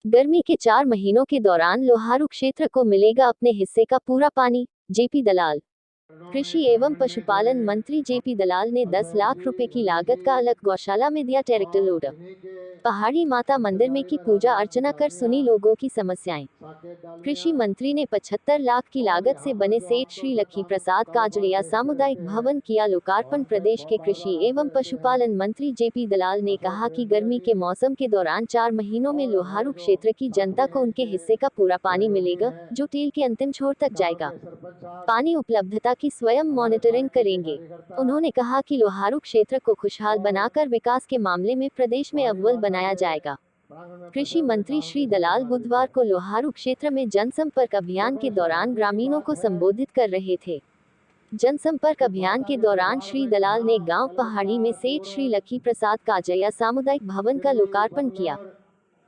गर्मी के 4 महीनों के दौरान लोहारू क्षेत्र को मिलेगा अपने हिस्से का पूरा पानी। जेपी दलाल। कृषि एवं पशुपालन मंत्री जेपी दलाल ने 10 लाख रुपए की लागत का अलग गौशाला में दिया ट्रैक्टर लोडर। पहाड़ी माता मंदिर में की पूजा अर्चना कर सुनी लोगों की समस्याएं। कृषि मंत्री ने 75 लाख की लागत से बने सेठ श्री लक्ष्मी प्रसाद काजड़िया सामुदायिक भवन किया लोकार्पण। प्रदेश के कृषि एवं पशुपालन मंत्री जेपी दलाल ने कहा कि गर्मी के मौसम के दौरान 4 महीनों में लोहारू क्षेत्र की जनता को उनके हिस्से का पूरा पानी मिलेगा, जो टेल के अंतिम छोर तक जाएगा। पानी उपलब्धता की स्वयं मॉनिटरिंग करेंगे। उन्होंने कहा कि लोहारू क्षेत्र को खुशहाल बनाकर विकास के मामले में प्रदेश में अव्वल बनाया जाएगा। कृषि मंत्री श्री दलाल बुधवार को लोहारू क्षेत्र में जनसंपर्क अभियान के दौरान ग्रामीणों को संबोधित कर रहे थे। जनसंपर्क अभियान के दौरान श्री दलाल ने गांव पहाड़ी में सेठ श्री लक्ष्मी प्रसाद काजड़िया सामुदायिक भवन का लोकार्पण किया।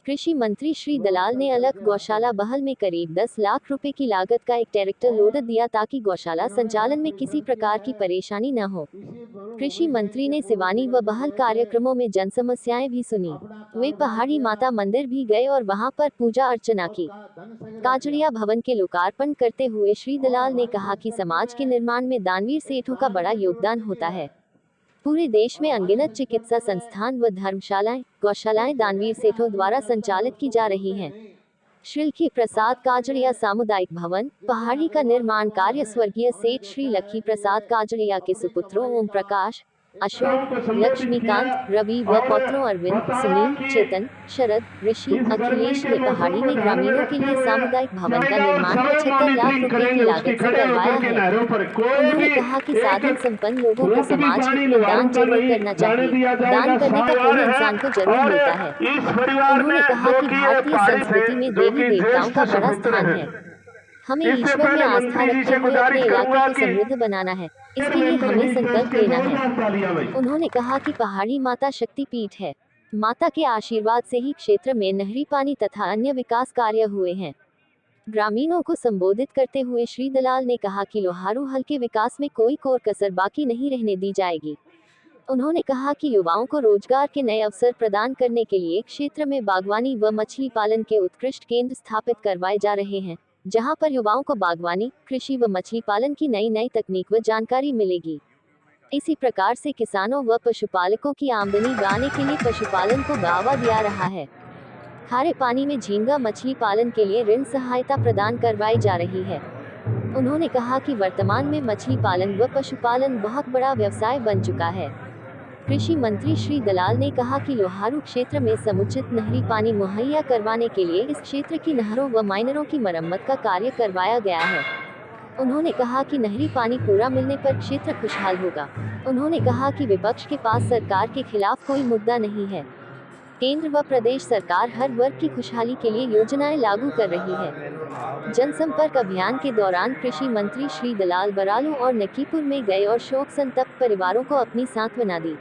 कृषि मंत्री श्री दलाल ने अलग गौशाला बहल में करीब 10 लाख रुपए की लागत का एक ट्रैक्टर लोडर दिया ताकि गौशाला संचालन में किसी प्रकार की परेशानी न हो। कृषि मंत्री ने सिवानी व बहल कार्यक्रमों में जन समस्याएं भी सुनी। वे पहाड़ी माता मंदिर भी गए और वहां पर पूजा अर्चना की। काजड़िया भवन के लोकार्पण करते हुए श्री दलाल ने कहा कि समाज के निर्माण में दानवीर सेठों का बड़ा योगदान होता है। पूरे देश में अनगिनत चिकित्सा संस्थान व धर्मशालाएं, गौशालाएं दानवीर सेठों द्वारा संचालित की जा रही हैं। श्री लक्ष्मी प्रसाद काजड़िया सामुदायिक भवन पहाड़ी का निर्माण कार्य स्वर्गीय सेठ श्री लक्ष्मी प्रसाद काजड़िया के सुपुत्रों ओम प्रकाश, अशोक, लक्ष्मीकांत, रवि व पौत्रों अरविंद, सुनील, चेतन, शरद, ऋषि, अखिलेश ने पहाड़ी में ग्रामीणों के लिए सामुदायिक भवन का निर्माण 75 लाख रुपए की लागत से करवाया है। उन्होंने कहा कि साधन संपन्न लोगों को समाज हित में दान जरूर करना चाहिए। दान करने का पुण्य इंसान को जरूर मिलता है। उन्होंने कहा कि भारतीय संस्कृति में देवी देवताओं का बड़ा स्थान है। हमें ईश्वर में आस्था रखते हुए अपने इलाके को समृद्ध बनाना है। इसके लिए हमें संकल्प लेना है। उन्होंने कहा कि पहाड़ी माता शक्ति पीठ है। माता के आशीर्वाद से ही क्षेत्र में नहरी पानी तथा अन्य विकास कार्य हुए हैं। ग्रामीणों को संबोधित करते हुए श्री दलाल ने कहा कि लोहारू हल के विकास में कोई कोर कसर बाकी नहीं रहने दी जाएगी। उन्होंने कहा कि युवाओं को रोजगार के नए अवसर प्रदान करने के लिए क्षेत्र में बागवानी व मछली पालन के उत्कृष्ट केंद्र स्थापित करवाए जा रहे हैं, जहां पर युवाओं को बागवानी, कृषि व मछली पालन की नई तकनीक व जानकारी मिलेगी। इसी प्रकार से किसानों व पशुपालकों की आमदनी बढ़ाने के लिए पशुपालन को बढ़ावा दिया रहा है। खारे पानी में झींगा मछली पालन के लिए ऋण सहायता प्रदान करवाई जा रही है। उन्होंने कहा कि वर्तमान में मछली पालन व पशुपालन बहुत बड़ा व्यवसाय बन चुका है। कृषि मंत्री श्री दलाल ने कहा कि लोहारू क्षेत्र में समुचित नहरी पानी मुहैया करवाने के लिए इस क्षेत्र की नहरों व माइनरों की मरम्मत का कार्य करवाया गया है। उन्होंने कहा कि नहरी पानी पूरा मिलने पर क्षेत्र खुशहाल होगा। उन्होंने कहा कि विपक्ष के पास सरकार के खिलाफ कोई मुद्दा नहीं है। केंद्र व प्रदेश सरकार हर वर्ग की खुशहाली के लिए योजनाएं लागू कर रही है। जनसंपर्क अभियान के दौरान कृषि मंत्री श्री दलाल बरालू और नकीपुर में गए और शोक संतप्त परिवारों को अपनी सांत्वना दी।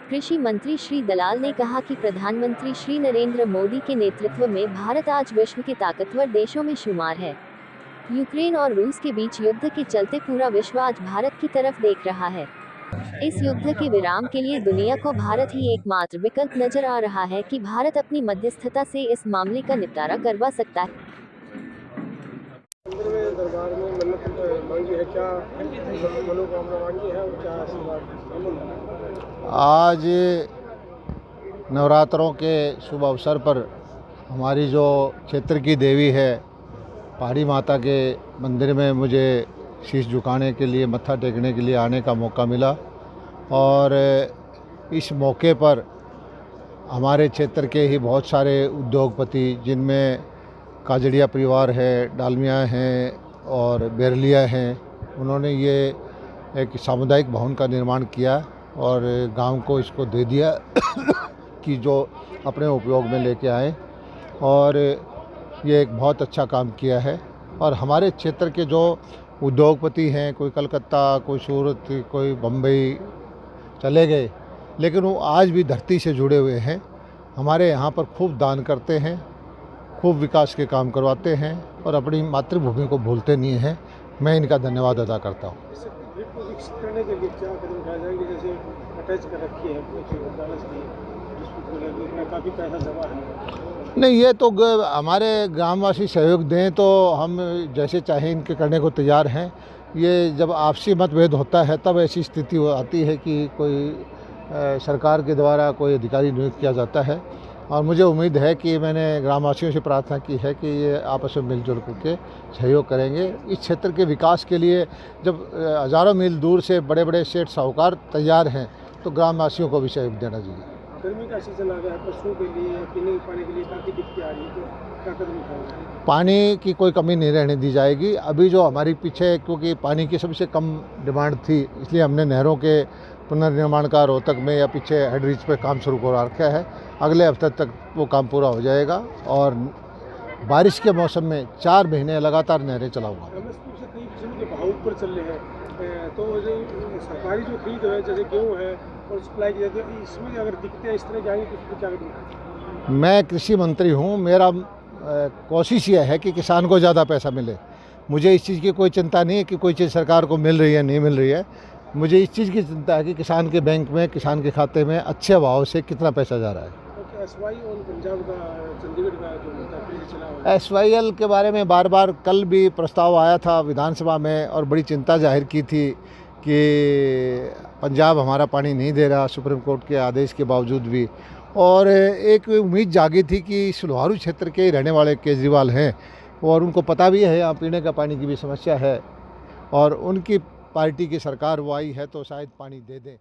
कृषि मंत्री श्री दलाल ने कहा कि प्रधानमंत्री श्री नरेंद्र मोदी के नेतृत्व में भारत आज विश्व के ताकतवर देशों में शुमार है। यूक्रेन और रूस के बीच युद्ध के चलते पूरा विश्व आज भारत की तरफ देख रहा है। इस युद्ध के विराम के लिए दुनिया को भारत ही एकमात्र विकल्प नजर आ रहा है कि भारत अपनी मध्यस्थता से इस मामले का निपटारा करवा सकता है। दरबार में मन्नत मांगी है, क्या मनोकामना मांगी है और क्या आशीर्वाद? आज नवरात्रों के शुभ अवसर पर हमारी जो क्षेत्र की देवी है पहाड़ी माता के मंदिर में मुझे शीश झुकाने के लिए, मत्था टेकने के लिए आने का मौका मिला और इस मौके पर हमारे क्षेत्र के ही बहुत सारे उद्योगपति, जिनमें काजड़िया परिवार है, डालमिया हैं और बेरलिया हैं, उन्होंने ये एक सामुदायिक भवन का निर्माण किया और गांव को इसको दे दिया कि जो अपने उपयोग में लेके आए और ये एक बहुत अच्छा काम किया है। और हमारे क्षेत्र के जो उद्योगपति हैं, कोई कलकत्ता, कोई सूरत, कोई बम्बई चले गए, लेकिन वो आज भी धरती से जुड़े हुए हैं। हमारे यहाँ पर खूब दान करते हैं, खूब विकास के काम करवाते हैं और अपनी मातृभूमि को भूलते नहीं हैं। मैं इनका धन्यवाद अदा करता हूँ। करने के लिए क्या कदम उठाए जाएंगे? जैसे अटैच कर रखी है काफ़ी पैसा जमा है। नहीं, ये तो हमारे ग्रामवासी सहयोग दें तो हम जैसे चाहें इनके करने को तैयार हैं। ये जब आपसी मतभेद होता है तब ऐसी स्थिति आती है कि कोई सरकार के द्वारा कोई अधिकारी नियुक्त किया जाता है, और मुझे उम्मीद है कि मैंने ग्रामवासियों से प्रार्थना की है कि ये आपस में मिलजुल करके सहयोग करेंगे इस क्षेत्र के विकास के लिए। जब हज़ारों मील दूर से बड़े बड़े सेठ साहूकार तैयार हैं तो ग्रामवासियों को भी सहयोग देना चाहिए। गर्मी का सीजन आ गया है, पशुओं के लिए पीने के पानी के लिए काफ़ी दिक्कतें आ रही है, तो क्या कदम उठाएंगे? पानी की कोई कमी नहीं रहने दी जाएगी। अभी जो हमारी पीछे, क्योंकि पानी की सबसे कम डिमांड थी, इसलिए हमने नहरों के पुनर्निर्माण का रोहतक में या पीछे हेडरिच पे काम शुरू करा रखा है। अगले हफ्ते तक वो काम पूरा हो जाएगा और बारिश के मौसम में 4 महीने लगातार नहरें चलाऊंगा। एमएसपी से कई किस्म के भाव ऊपर चल रहे हैं, तो जो सरकारी जो खरीद है जैसे गेहूँ है और सप्लाई की जाती है, इसमें अगर दिक्कतें इस तरह की आएंगी तो उसको क्या करेंगे? मैं कृषि मंत्री हूँ, मेरा कोशिश यह है कि किसान को ज़्यादा पैसा मिले। मुझे इस चीज़ की कोई चिंता नहीं है कि कोई चीज़ सरकार को मिल रही है नहीं मिल रही है। मुझे इस चीज़ की चिंता है कि किसान के बैंक में, किसान के खाते में अच्छे भाव से कितना पैसा जा रहा है। एसवाई और पंजाब का, चंडीगढ़ का जो मुद्दा चला हुआ है, SYL के बारे में बार बार कल भी प्रस्ताव आया था विधानसभा में और बड़ी चिंता जाहिर की थी कि पंजाब हमारा पानी नहीं दे रहा सुप्रीम कोर्ट के आदेश के बावजूद भी। और एक उम्मीद जागी थी कि सुलवारू क्षेत्र के रहने वाले केजरीवाल हैं और उनको पता भी है यहाँ पीने का पानी की भी समस्या है, और उनकी पार्टी की सरकार वो आई है तो शायद पानी दे दें।